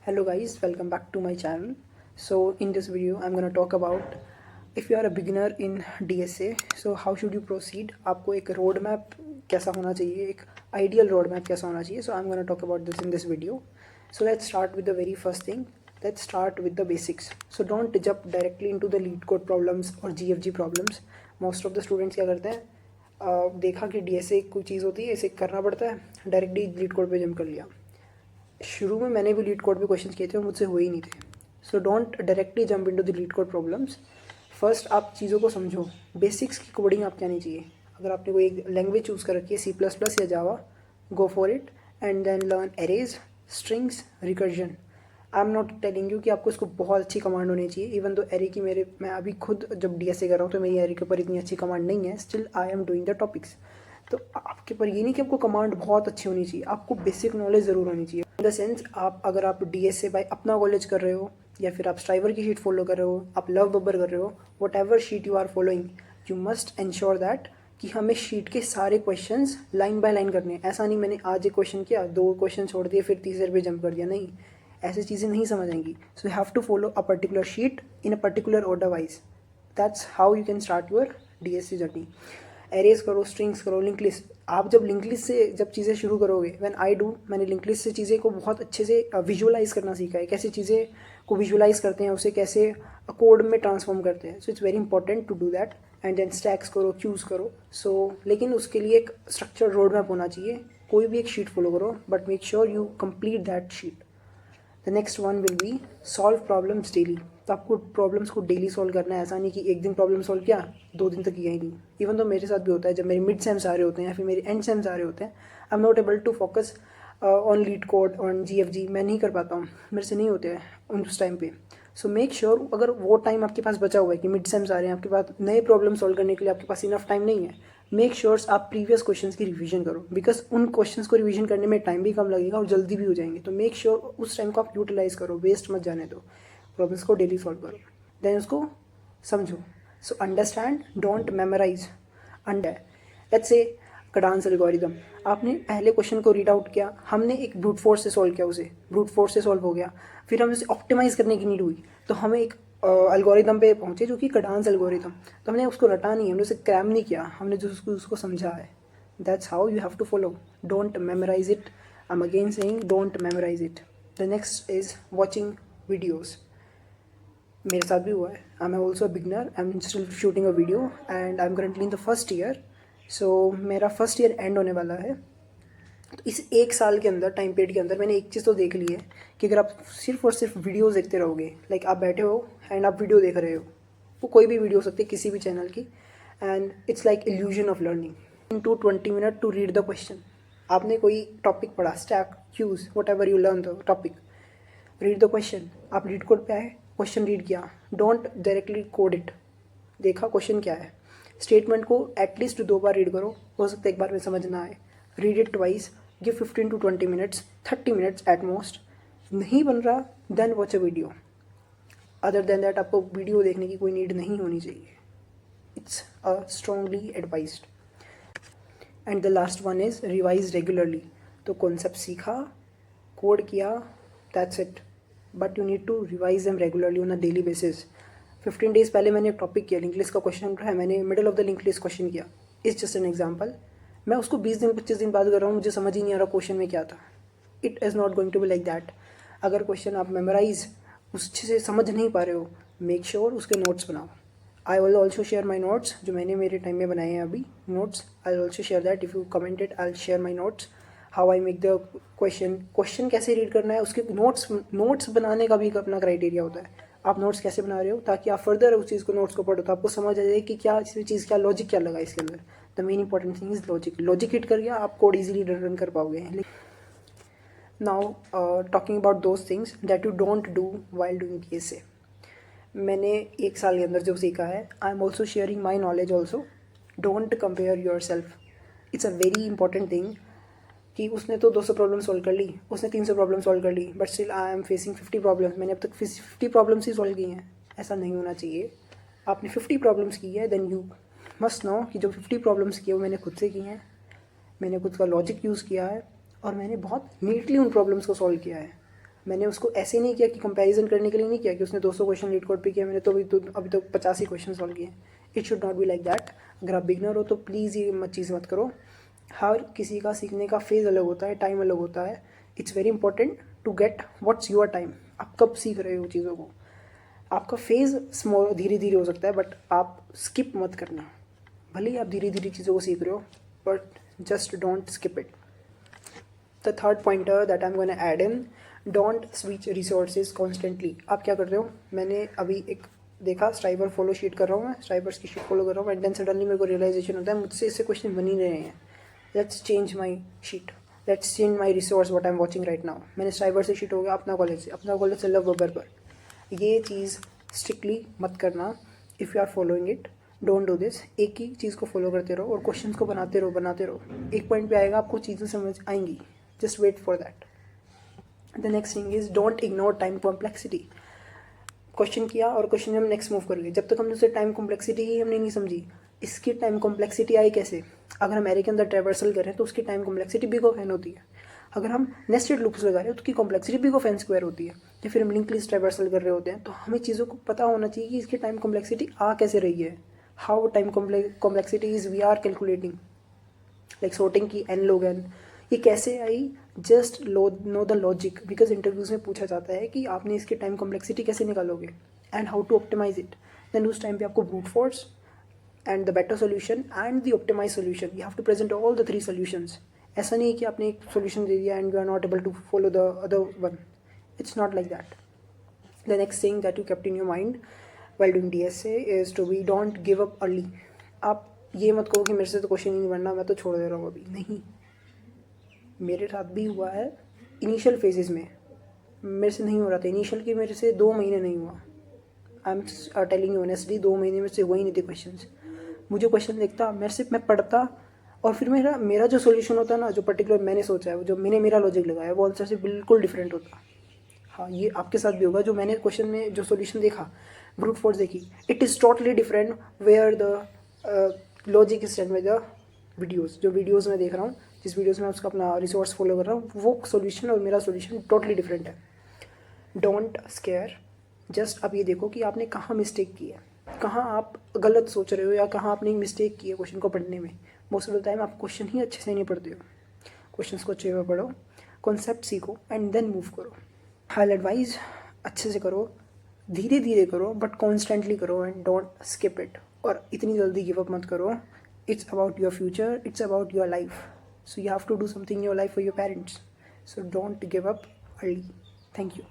Hello guys, welcome back to my channel. So in this video I'm gonna talk about if you are a beginner in DSA, so how should you proceed. आपको एक road map कैसा होना चाहिए, एक ideal road map कैसा होना चाहिए. So I'm gonna talk about this in this video. So let's start with the very first thing. Let's start with the basics. So don't jump directly into the lead code problems or GFG problems. Most of the students क्या करते हैं, देखा कि DSA कोई चीज़ होती है, इसे करना पड़ता है, डायरेक्टली लीड कोड पे जंप कर लिया. शुरू में मैंने भी लीड कोड पे क्वेश्चन किए थे और मुझसे हो ही नहीं थे. So don't directly jump into the leet code problems. First आप चीज़ों को समझो, बेसिक्स की कोडिंग आपको आनी चाहिए. अगर आपने कोई एक लैंग्वेज चूज़ कर रखी है C++ या Java, go for it and then learn arrays, strings, recursion. I am not telling you कि आपको इसको बहुत अच्छी कमांड होनी चाहिए. इवन दो एरे की मैं अभी खुद जब DSA कर रहा हूँ तो मेरी एरे के ऊपर इतनी अच्छी कमांड नहीं है. Still I am doing the topics. तो आपके पर ये नहीं कि आपको कमांड बहुत अच्छी होनी चाहिए, आपको बेसिक नॉलेज ज़रूर होनी चाहिए. इन द सेंस अगर आप DSA बाय अपना कॉलेज कर रहे हो या फिर आप स्ट्राइवर की शीट फॉलो कर रहे हो, आप लव बब्बर कर रहे हो, whatever sheet you are following, you must ensure that कि हमें शीट के सारे क्वेश्चंस लाइन बाय लाइन करने हैं. ऐसा नहीं मैंने आज एक क्वेश्चन किया, 2 क्वेश्चन छोड़ दिए, फिर तीसरे पे जंप कर दिया. नहीं, ऐसी चीज़ें नहीं समझ आएंगी. So you have to follow a particular sheet in a particular order wise. That's how you can start your DSA journey. Arrays करो, स्ट्रिंग्स करो, लिंक लिस्ट. आप जब लिंक लिस्ट से जब चीज़ें शुरू करोगे, व्हेन आई डू, मैंने लिंक लिस्ट से चीज़ें को बहुत अच्छे से विजुअलाइज करना सीखा है. कैसे चीज़ें को विजुअलाइज करते हैं, उसे कैसे कोड में ट्रांसफॉर्म करते हैं. So it's very important to do that. And then stacks करो, क्यूज़ करो. सो लेकिन उसके लिए एक स्ट्रक्चर रोड मैप होना चाहिए. कोई भी एक शीट फॉलो करो, but make sure you complete that sheet. The next one will be solve problems daily. तो आपको प्रॉब्लम्स को डेली सॉल्व करना है. ऐसा नहीं कि एक दिन प्रॉब्लम सॉल्व किया, 2 दिन तक किया ही नहीं. इवन तो मेरे साथ भी होता है, जब मेरे मिड सेम्स आ रहे होते हैं या फिर मेरे एंड सेम्स आ रहे होते हैं, I am not able to focus on LeetCode, on GFG. मैं नहीं कर पाता हूँ, मेरे से नहीं होते हैं उस टाइम पे. सो मेक श्योर अगर वो टाइम आपके पास बचा हुआ है कि मिड सेम्स आ रहे हैं, आपके पास नए प्रॉब्लम सॉल्व करने के लिए आपके पास इनफ टाइम नहीं है, मेक श्योर आप प्रीवियस क्वेश्चंस की रिवीजन करो. बिकॉज उन क्वेश्चंस को रिवीजन करने में टाइम भी कम लगेगा और जल्दी भी हो जाएंगे. तो मेक श्योर उस टाइम को आप यूटिलाइज करो, वेस्ट मत जाने दो. प्रॉब्लम्स को डेली सॉल्व करो, देन उसको समझो. So understand, don't memorise. Under let's say Kadane's algorithm, आपने पहले क्वेश्चन को रीड आउट किया, हमने एक ब्रूट फोर्स से सॉल्व किया, उसे ब्रूट फोर्स से सॉल्व हो गया, फिर हमें उसे ऑप्टिमाइज करने की नीड हुई, तो हमें एक एल्गोरिदम पे पहुंचे जो कि कडांस एल्गोरिदम. तो हमने उसको रटा नहीं, हमने उसे क्रैम नहीं किया, हमने जो उसको समझा है. That's how you have to follow. Don't memorise it. I am again saying don't memorise it. The next is watching videos. मेरे साथ भी हुआ है. I am also beginner, I am still shooting a video and I am currently in the first year. So मेरा first year and होने वाला है. तो इस 1 साल के अंदर, टाइम पीरियड के अंदर, मैंने एक चीज़ तो देख ली है कि अगर आप सिर्फ और सिर्फ वीडियोस देखते रहोगे, लाइक आप बैठे हो एंड आप वीडियो देख रहे हो, वो कोई भी वीडियो हो सकती है किसी भी चैनल की, and it's like illusion of learning. In to 20 minute to read the question. आपने कोई टॉपिक पढ़ा, stack, queues, whatever you learn the topic, read the question. आप रीड कोड पे आए, क्वेश्चन रीड किया, डोंट डायरेक्टली कोड इट. देखा question क्या है, स्टेटमेंट को एटलीस्ट 2 बार रीड करो, हो सकता है एक बार में समझ ना आए. Read it twice, give 15 to 20 minutes, 30 minutes at most. नहीं बन रहा, then watch a video. Other than that आपको वीडियो देखने की कोई नीड नहीं होनी चाहिए. It's strongly advised. And the last one is revise regularly. तो कॉन्सेप्ट सीखा, कोड किया, that's it, but you need to revise them regularly on a daily basis. 15 days पहले मैंने एक टॉपिक किया, लिंक लिस्ट का क्वेश्चन उठाया, मैंने middle of the link list question किया. It's just an example. मैं उसको 20 दिन 25 दिन बाद कर रहा हूँ, मुझे समझ ही नहीं आ रहा क्वेश्चन में क्या था. It is not going to be like that. अगर क्वेश्चन आप मेमोराइज उससे समझ नहीं पा रहे हो, मेक श्योर उसके नोट्स बनाओ. I will also share my notes, जो मैंने मेरे टाइम में बनाए हैं अभी notes. I will also share that. If you comment it, I will share my notes, how I make the question कैसे रीड करना है. उसके नोट्स बनाने का भी एक अपना क्राइटेरिया होता है. आप नोट्स कैसे बना रहे हो, ताकि आप फर्दर उस चीज़ को, नोट्स को पढ़ो तो आपको समझ आ जाए कि क्या चीज़, क्या लॉजिक क्या लगा इसके अंदर. The main important thing is logic. Logic hit कर गया, आप कोड इजीली रन कर पाओगे. Now talking about those things that you don't do while doing DSA. मैंने 1 साल के अंदर जो सीखा है, I am also sharing my knowledge also. Don't compare your self. It's a very important thing कि उसने तो 200 प्रॉब्लम सॉल्व कर ली, उसने 300 प्रॉब्लम सॉल्व कर ली, but still I am facing 50 problems. मैंने अब तक 50 प्रॉब्लम्स ही सॉल्व की हैं. ऐसा नहीं होना चाहिए. आपने 50 प्रॉब्लम्स की है, देन यू मस्ट नो कि जो 50 प्रॉब्लम्स की है वो मैंने खुद से की हैं, मैंने खुद का लॉजिक यूज़ किया है और मैंने बहुत नीटली उन प्रॉब्लम्स को सॉल्व किया है. मैंने उसको ऐसे नहीं किया कि कंपैरिजन करने के लिए नहीं किया कि उसने 200 क्वेश्चन लीड कोड पे किया, मैंने तो अभी तो 50 ही क्वेश्चन सॉल्व किए। It should not be like that. अगर आप बिगनर हो तो प्लीज़ ये चीज़ मत करो। हर किसी का सीखने का फेज़ अलग होता है, टाइम अलग होता है। It's very important to get what's your time. आप कब सीख रहे हो चीज़ों को। आपका फेज़ स्मॉल धीरे धीरे हो सकता है, बट आप स्किप मत करना। भले ही आप धीरे धीरे चीज़ों को सीख रहे हो, but just don't skip it. The third pointer that I am gonna add in, don't switch resources constantly. आप क्या कर रहे हो, मैंने अभी एक देखा स्ट्राइवर फॉलो शीट कर रहा हूँ, मैं स्ट्राइवर्स की शीट फॉलो कर रहा हूँ, एंड देन सडनली मेरे को रियलाइजेशन होता है मुझसे इससे क्वेश्चन बन ही नहीं रहे हैं। Let's change my sheet, let's change my resource what I am watching right now. मैंने स्ट्राइवर से शीट हो गया अपना कॉलेज से लव बबर पर। ये चीज़ स्ट्रिक्टली मत करना। If you are following it, don't do this. एक ही चीज़ को फॉलो करते रहो और क्वेश्चन को बनाते रहो। एक पॉइंट पे आएगा आपको चीज़ें समझ आएंगी। Just wait for that. The next thing is don't ignore time complexity. Question किया और क्वेश्चन में हम नेक्स्ट मूव कर गए, जब तक हमने उसे टाइम कॉम्प्लेक्सिटी ही हमने नहीं समझी। इसकी टाइम कॉम्प्लेक्सिटी आई कैसे? अगर हम एरे के अंदर ट्रैवर्सल कर रहे हैं तो उसकी time complexity big of N होती है। अगर हम नेस्टेड लूप्स लगा रहे हैं तो उसकी complexity big of N square होती है। या फिर हम लिंक लिस्ट ट्रैवर्सल कर रहे होते हैं तो हमें चीज़ों को पता होना चाहिए कि इसकी टाइम कॉम्प्लेक्सिटी आ कैसे रही है। How time complexity is we are calculating, like sorting की n log n, ये कैसे आई? Just know the logic, because interviews में पूछा जाता है कि आपने इसकी टाइम कॉम्प्लेक्सिटी कैसे निकालोगे and how to optimise it. Then उस टाइम पे आपको brute force and the better solution and the optimise solution, you have to present all the 3 solutions. ऐसा नहीं है कि आपने एक सोल्यूशन दे दिया and you are not able to follow the other one. It's not like that. The next thing that you kept in your mind while doing DSA is to be don't give up early। आप ये मत कहो कि मेरे से तो question ही नहीं बनना, मैं तो छोड़ दे रहा हूँ अभी। नहीं, मेरे साथ भी हुआ है इनिशियल फेजेस में, मेरे से नहीं हो रहा था इनिशियल की, मेरे से 2 महीने नहीं हुआ। I am telling you honestly, 2 महीने में से हुआ ही नहीं थे क्वेश्चन। मुझे क्वेश्चन देखता, मैं पढ़ता, और फिर मेरा जो सोल्यूशन होता ना, जो पर्टिकुलर मैंने सोचा है, जो मेरा लॉजिक लगाया, वो आंसर से बिल्कुल डिफरेंट होता। हाँ, ये आपके साथ भी होगा। जो मैंने क्वेश्चन में जो सोल्यूशन देखा, ब्रूट फोर्स देखी, it is totally different where the logic is stand by the videos. जो वीडियोज़ मैं देख रहा हूँ, जिस वीडियोज़ में उसका अपना रिसोर्स फॉलो कर रहा हूँ, वो सोल्यूशन और मेरा सोल्यूशन टोटली डिफरेंट है। डोंट स्केयर, जस्ट अब ये देखो कि आपने कहाँ मिस्टेक की है, कहाँ आप गलत सोच रहे हो या कहाँ आपने मिस्टेक की है क्वेश्चन को पढ़ने में। मोस्ट ऑफ द टाइम आप क्वेश्चन ही अच्छे से नहीं पढ़ते हो। क्वेश्चन को अच्छे से पढ़ो, कॉन्सेप्ट सीखो एंड देन मूव करो। हाई एडवाइज, अच्छे से करो, धीरे धीरे करो, बट कॉन्स्टेंटली करो एंड डोंट स्किप इट। और इतनी जल्दी गिव अप मत करो। It's about your future, it's about your life, so you have to do something in your life for your parents, so don't give up early. Thank you.